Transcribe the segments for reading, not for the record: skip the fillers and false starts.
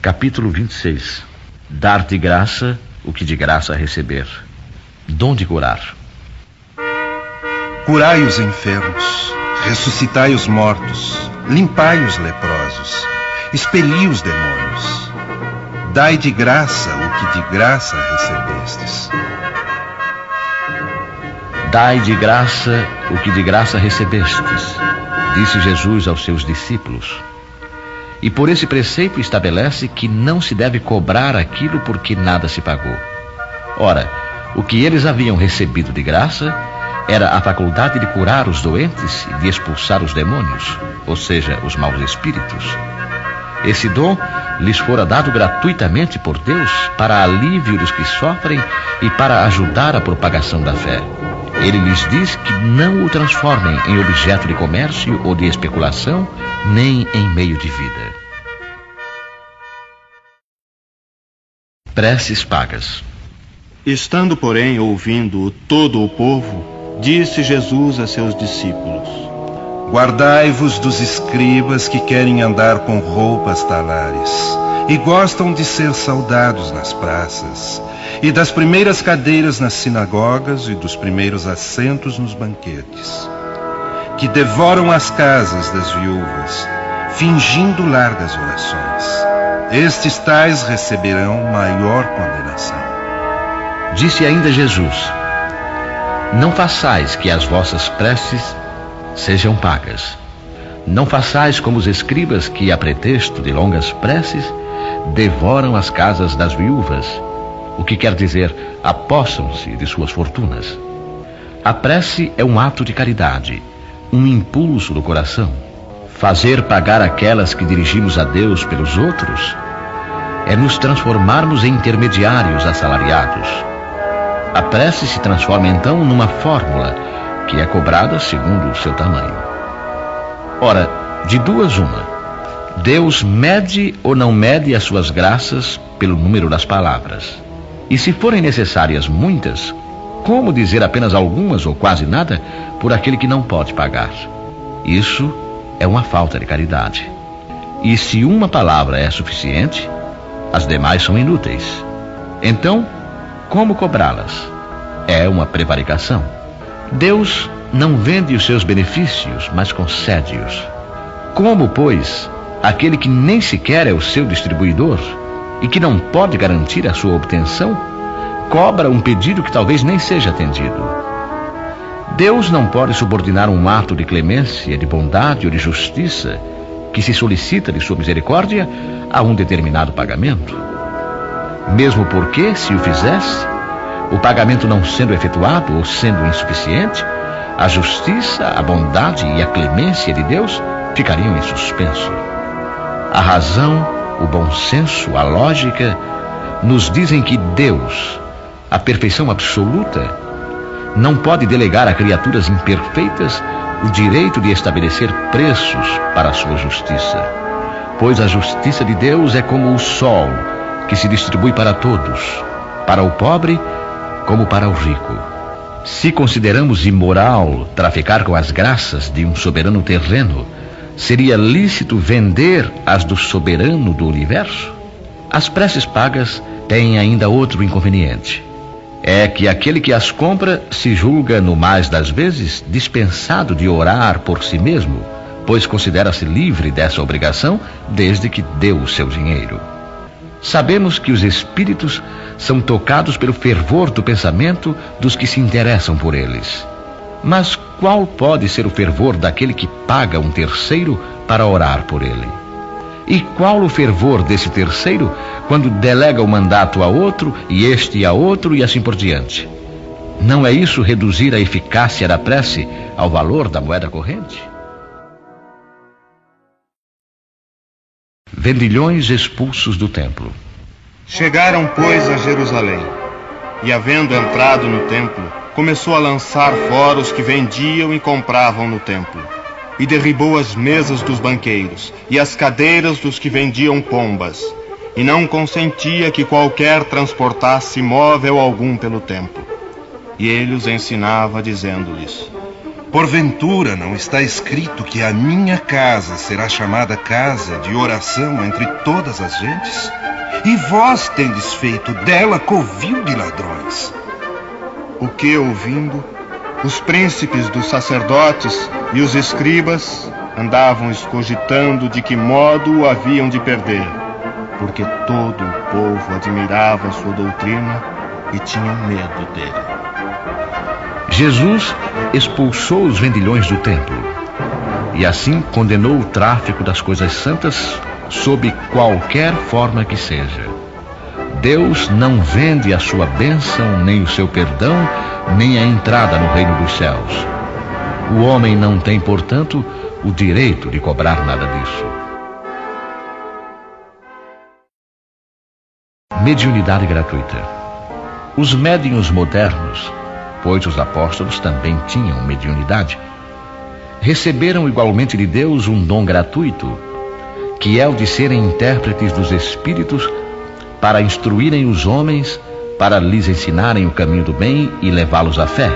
Capítulo 26. Dar de graça o que de graça receber. Dom de curar. Curai os enfermos, ressuscitai os mortos, limpai os leprosos, expeli os demônios. Dai de graça o que de graça recebestes. Dai de graça o que de graça recebestes, disse Jesus aos seus discípulos. E por esse preceito estabelece que não se deve cobrar aquilo por que nada se pagou. Ora, o que eles haviam recebido de graça era a faculdade de curar os doentes e de expulsar os demônios, ou seja, os maus espíritos. Esse dom lhes fora dado gratuitamente por Deus para alívio dos que sofrem e para ajudar a propagação da fé. Ele lhes diz que não o transformem em objeto de comércio ou de especulação, nem em meio de vida. Preces pagas. Estando, porém, ouvindo todo o povo, disse Jesus a seus discípulos: Guardai-vos dos escribas que querem andar com roupas talares e gostam de ser saudados nas praças, e das primeiras cadeiras nas sinagogas e dos primeiros assentos nos banquetes, que devoram as casas das viúvas, fingindo largas orações. Estes tais receberão maior condenação. Disse ainda Jesus: Não façais que as vossas preces sejam pagas. Não façais como os escribas que, a pretexto de longas preces, devoram as casas das viúvas, o que quer dizer, apossam-se de suas fortunas. A prece é um ato de caridade, um impulso do coração. Fazer pagar aquelas que dirigimos a Deus pelos outros é nos transformarmos em intermediários assalariados. A prece se transforma então numa fórmula que é cobrada segundo o seu tamanho. Ora, de duas uma: Deus mede ou não mede as suas graças pelo número das palavras. E se forem necessárias muitas, como dizer apenas algumas ou quase nada por aquele que não pode pagar? Isso é uma falta de caridade. E se uma palavra é suficiente, as demais são inúteis. Então, como cobrá-las? É uma prevaricação. Deus não vende os seus benefícios, mas concede-os. Como, pois, aquele que nem sequer é o seu distribuidor e que não pode garantir a sua obtenção, cobra um pedido que talvez nem seja atendido? Deus não pode subordinar um ato de clemência, de bondade ou de justiça que se solicita de sua misericórdia a um determinado pagamento. Mesmo porque, se o fizesse, o pagamento não sendo efetuado ou sendo insuficiente, a justiça, a bondade e a clemência de Deus ficariam em suspenso. A razão, o bom senso, a lógica nos dizem que Deus, a perfeição absoluta, não pode delegar a criaturas imperfeitas o direito de estabelecer preços para a sua justiça, pois a justiça de Deus é como o sol, que se distribui para todos, para o pobre como para o rico. Se consideramos imoral traficar com as graças de um soberano terreno, seria lícito vender as do soberano do universo? As preces pagas têm ainda outro inconveniente. É que aquele que as compra se julga, no mais das vezes, dispensado de orar por si mesmo, pois considera-se livre dessa obrigação desde que deu o seu dinheiro. Sabemos que os espíritos são tocados pelo fervor do pensamento dos que se interessam por eles. Mas qual pode ser o fervor daquele que paga um terceiro para orar por ele? E qual o fervor desse terceiro quando delega o mandato a outro e este a outro e assim por diante? Não é isso reduzir a eficácia da prece ao valor da moeda corrente? Vendilhões expulsos do templo. Chegaram, pois, a Jerusalém, e havendo entrado no templo, começou a lançar fora os que vendiam e compravam no templo, e derribou as mesas dos banqueiros e as cadeiras dos que vendiam pombas, e não consentia que qualquer transportasse móvel algum pelo templo. E ele os ensinava, dizendo-lhes: Porventura não está escrito que a minha casa será chamada casa de oração entre todas as gentes? E vós tendes feito dela covil de ladrões. O que, ouvindo, os príncipes dos sacerdotes e os escribas andavam escogitando de que modo o haviam de perder, porque todo o povo admirava sua doutrina e tinha medo dele. Jesus expulsou os vendilhões do templo e assim condenou o tráfico das coisas santas sob qualquer forma que seja. Deus não vende a sua bênção, nem o seu perdão, nem a entrada no reino dos céus. O homem não tem, portanto, o direito de cobrar nada disso. Mediunidade gratuita. Os médiuns modernos, pois os apóstolos também tinham mediunidade, receberam igualmente de Deus um dom gratuito, que é o de serem intérpretes dos Espíritos para instruírem os homens, para lhes ensinarem o caminho do bem e levá-los à fé,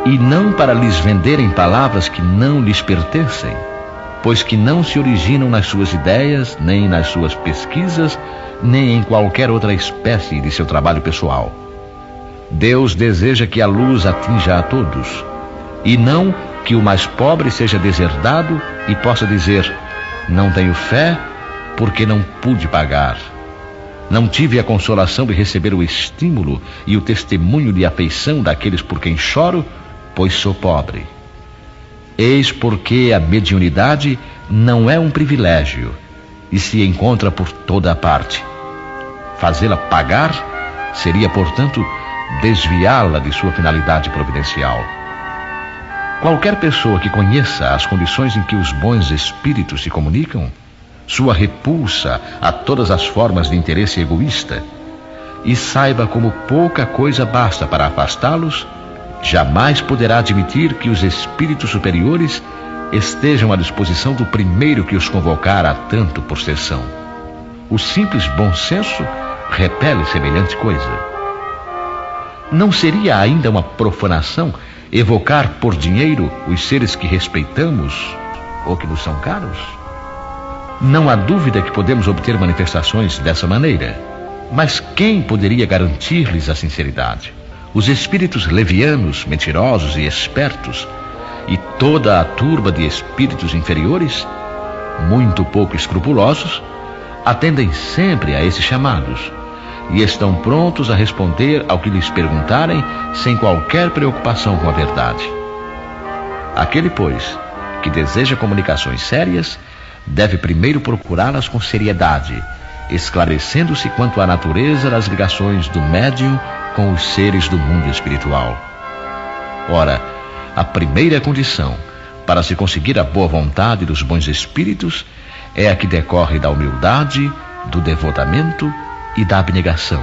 e não para lhes venderem palavras que não lhes pertencem, pois que não se originam nas suas ideias, nem nas suas pesquisas, nem em qualquer outra espécie de seu trabalho pessoal. Deus deseja que a luz atinja a todos, e não que o mais pobre seja deserdado e possa dizer: não tenho fé porque não pude pagar. Não tive a consolação de receber o estímulo e o testemunho de afeição daqueles por quem choro, pois sou pobre. Eis porque a mediunidade não é um privilégio e se encontra por toda a parte. Fazê-la pagar seria, portanto, desviá-la de sua finalidade providencial. Qualquer pessoa que conheça as condições em que os bons espíritos se comunicam, sua repulsa a todas as formas de interesse egoísta, e saiba como pouca coisa basta para afastá-los, jamais poderá admitir que os espíritos superiores estejam à disposição do primeiro que os convocar a tanto processão. O simples bom senso repele semelhante coisa. Não seria ainda uma profanação evocar por dinheiro os seres que respeitamos ou que nos são caros? Não há dúvida que podemos obter manifestações dessa maneira, mas quem poderia garantir-lhes a sinceridade? Os espíritos levianos, mentirosos e espertos, e toda a turba de espíritos inferiores, muito pouco escrupulosos, atendem sempre a esses chamados e estão prontos a responder ao que lhes perguntarem sem qualquer preocupação com a verdade. Aquele, pois, que deseja comunicações sérias, deve primeiro procurá-las com seriedade, esclarecendo-se quanto à natureza das ligações do médium com os seres do mundo espiritual. Ora, a primeira condição para se conseguir a boa vontade dos bons espíritos é a que decorre da humildade, do devotamento e da abnegação,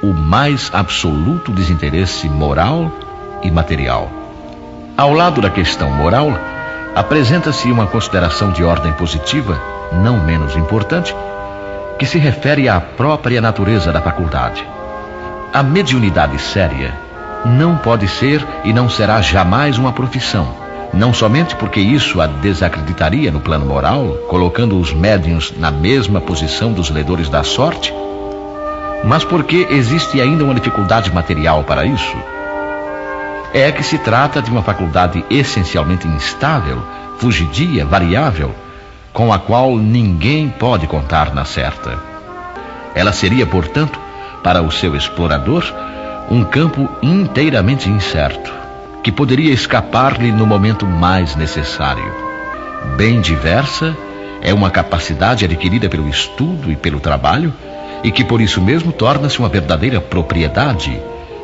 o mais absoluto desinteresse moral e material. Ao lado da questão moral, apresenta-se uma consideração de ordem positiva, não menos importante, que se refere à própria natureza da faculdade. A mediunidade séria não pode ser e não será jamais uma profissão, não somente porque isso a desacreditaria no plano moral, colocando os médiuns na mesma posição dos ledores da sorte, mas porque existe ainda uma dificuldade material para isso. É que se trata de uma faculdade essencialmente instável, fugidia, variável, com a qual ninguém pode contar na certa. Ela seria, portanto, para o seu explorador, um campo inteiramente incerto, que poderia escapar-lhe no momento mais necessário. Bem diversa é uma capacidade adquirida pelo estudo e pelo trabalho, e que por isso mesmo torna-se uma verdadeira propriedade,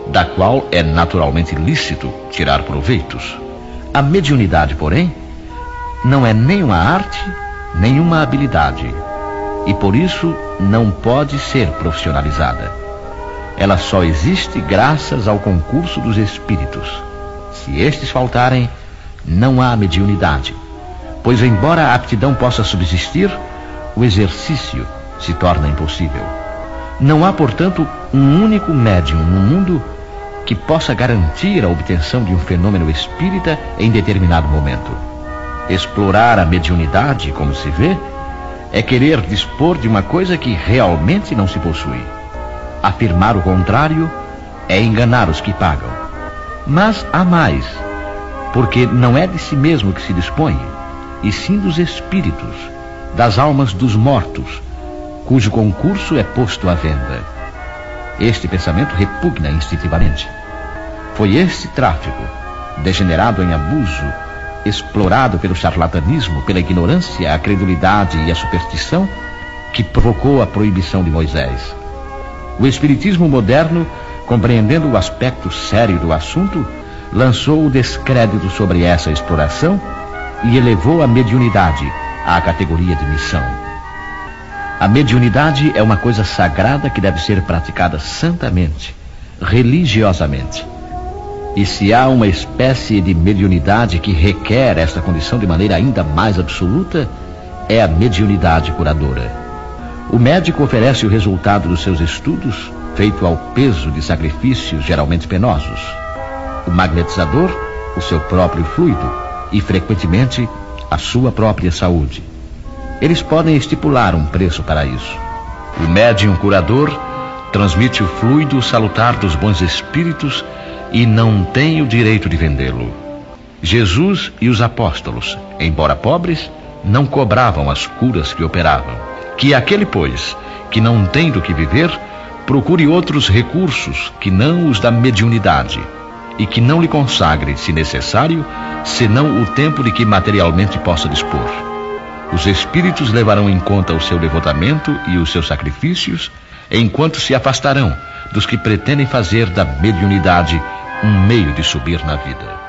da qual é naturalmente lícito tirar proveitos. A mediunidade, porém, não é nem uma arte, nem uma habilidade, e por isso não pode ser profissionalizada. Ela só existe graças ao concurso dos espíritos. Se estes faltarem, não há mediunidade, pois embora a aptidão possa subsistir, o exercício se torna impossível. Não há, portanto, um único médium no mundo que possa garantir a obtenção de um fenômeno espírita em determinado momento. Explorar a mediunidade, como se vê, é querer dispor de uma coisa que realmente não se possui. Afirmar o contrário é enganar os que pagam. Mas há mais, porque não é de si mesmo que se dispõe, e sim dos espíritos, das almas dos mortos, cujo concurso é posto à venda. Este pensamento repugna instintivamente. Foi este tráfico, degenerado em abuso, explorado pelo charlatanismo, pela ignorância, a credulidade e a superstição, que provocou a proibição de Moisés. O espiritismo moderno, compreendendo o aspecto sério do assunto, lançou o descrédito sobre essa exploração e elevou a mediunidade à categoria de missão. A mediunidade é uma coisa sagrada que deve ser praticada santamente, religiosamente. E se há uma espécie de mediunidade que requer esta condição de maneira ainda mais absoluta, é a mediunidade curadora. O médico oferece o resultado dos seus estudos, feito ao peso de sacrifícios geralmente penosos. O magnetizador, o seu próprio fluido e, frequentemente, a sua própria saúde. Eles podem estipular um preço para isso. O médium curador transmite o fluido salutar dos bons espíritos e não tem o direito de vendê-lo. Jesus e os apóstolos, embora pobres, não cobravam as curas que operavam. Que aquele, pois, que não tem do que viver, procure outros recursos que não os da mediunidade, e que não lhe consagre, se necessário, senão o tempo de que materialmente possa dispor. Os espíritos levarão em conta o seu devotamento e os seus sacrifícios, enquanto se afastarão dos que pretendem fazer da mediunidade um meio de subir na vida.